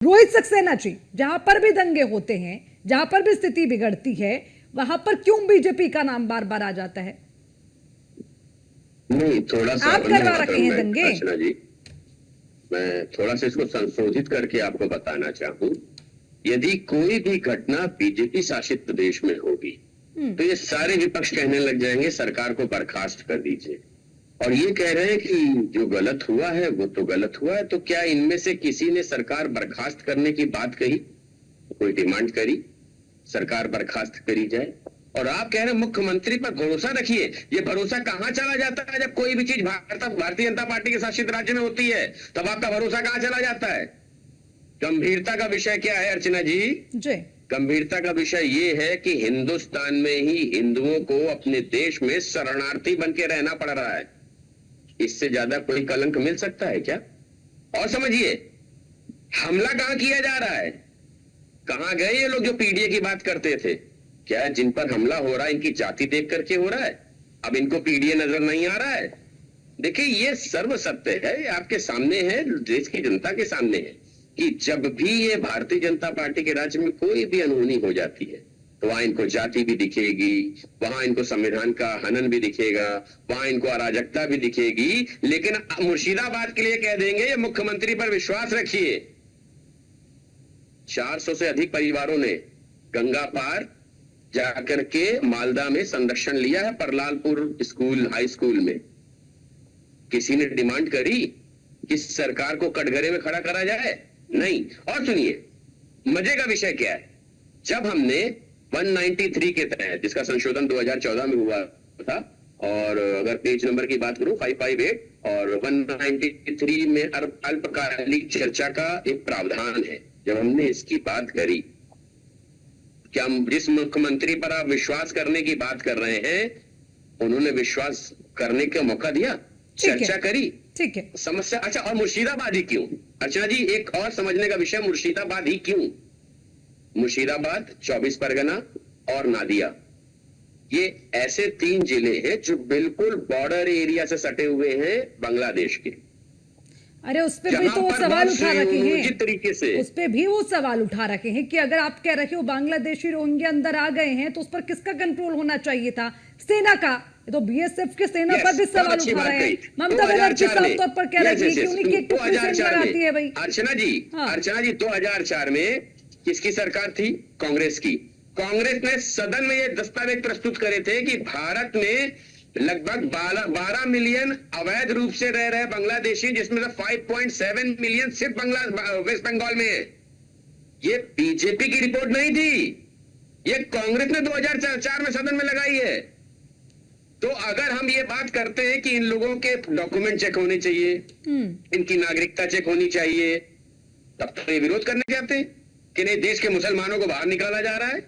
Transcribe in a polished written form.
रोहित सक्सेना जी, जहां पर भी दंगे होते हैं, जहां पर भी स्थिति बिगड़ती है, वहां पर क्यों बीजेपी का नाम बार बार आ जाता है? नहीं, थोड़ा सा आप करवा रखे हैं दंगे। अर्चना जी, मैं थोड़ा सा इसको संशोधित करके आपको बताना चाहूँ। यदि कोई भी घटना बीजेपी शासित प्रदेश में होगी तो ये सारे विपक्ष कहने लग जाएंगे सरकार को बर्खास्त कर दीजिए, और ये कह रहे हैं कि जो गलत हुआ है वो तो गलत हुआ है। तो क्या इनमें से किसी ने सरकार बर्खास्त करने की बात कही, कोई डिमांड करी सरकार बर्खास्त करी जाए? और आप कह रहे हैं मुख्यमंत्री पर भरोसा रखिए। ये भरोसा कहां चला जाता है जब कोई भी चीज भारतीय जनता पार्टी के शासित राज्य में होती है, तब आपका भरोसा कहां चला जाता है? गंभीरता का विषय क्या है अर्चना जी? गंभीरता का विषय ये है कि हिंदुस्तान में ही हिंदुओं को अपने देश में शरणार्थी बन के रहना पड़ रहा है। इससे ज्यादा कोई कलंक मिल सकता है क्या? और समझिए, हमला कहां किया जा रहा है? कहां गए ये लोग जो पीडीए की बात करते थे? क्या जिन पर हमला हो रहा है इनकी जाति देख करके हो रहा है? अब इनको पीडीए नजर नहीं आ रहा है? देखिए, ये सर्व सत्य है, आपके सामने है, देश की जनता के सामने है कि जब भी ये भारतीय जनता पार्टी के राज्य में कोई भी अनहोनी हो जाती है तो वहां इनको जाति भी दिखेगी, वहां इनको संविधान का हनन भी दिखेगा, वहां इनको अराजकता भी दिखेगी। लेकिन मुर्शिदाबाद के लिए कह देंगे ये मुख्यमंत्री पर विश्वास रखिए। 400 से अधिक परिवारों ने गंगा पार जाकर के मालदा में संरक्षण लिया है, परलालपुर स्कूल हाई स्कूल में। किसी ने डिमांड करी कि सरकार को कटघरे में खड़ा करा जाए? नहीं। और सुनिए, मजे का विषय क्या है, जब हमने 193 के तहत, जिसका संशोधन 2014 में हुआ था, और अगर पेज नंबर की बात करूं 558 और 193 में अल्पकालिक चर्चा का एक प्रावधान है, जब हमने इसकी बात करी, क्या जिस मुख्यमंत्री पर आप विश्वास करने की बात कर रहे हैं उन्होंने विश्वास करने का मौका दिया, चर्चा करी? ठीक है। समस्या अच्छा, और मुर्शिदाबाद ही क्यों अर्चना जी? एक और समझने का विषय, मुर्शिदाबाद ही क्यों? मुर्शिदाबाद, 24 परगना और नादिया, ये ऐसे 3 जिले हैं जो बिल्कुल बॉर्डर एरिया से सटे हुए हैं बांग्लादेश के। अरे उस पे भी तो वो सवाल उठा रखे हैं, तरीके से उस पे भी वो सवाल उठा रखे हैं कि अगर आप कह रहे हो बांग्लादेशी रोहिंग्या अंदर आ गए हैं तो उस पर किसका कंट्रोल होना चाहिए था? सेना का। तो बीएसएफ के सेना पर भी सवाल उठा रहे हैं। ममता बनर्जी साफ तौर पर कह रही है कि उन्हीं की 2004 आती है भाई। अर्चना जी, अर्चना जी, 2004 में किसकी सरकार थी? कांग्रेस की। कांग्रेस ने सदन में ये दस्तावेज प्रस्तुत करे थे कि भारत में लगभग 12 मिलियन अवैध रूप से रह रहे बांग्लादेशी, जिसमें से 5.7 मिलियन सिर्फ वेस्ट बंगाल में है। ये बीजेपी की रिपोर्ट नहीं थी, ये कांग्रेस ने 2004 में सदन में लगाई है। तो अगर हम ये बात करते हैं कि इन लोगों के डॉक्यूमेंट चेक होने चाहिए, इनकी नागरिकता चेक होनी चाहिए, तब तो ये विरोध करने जाते हैं कि नहीं, देश के मुसलमानों को बाहर निकाला जा रहा है।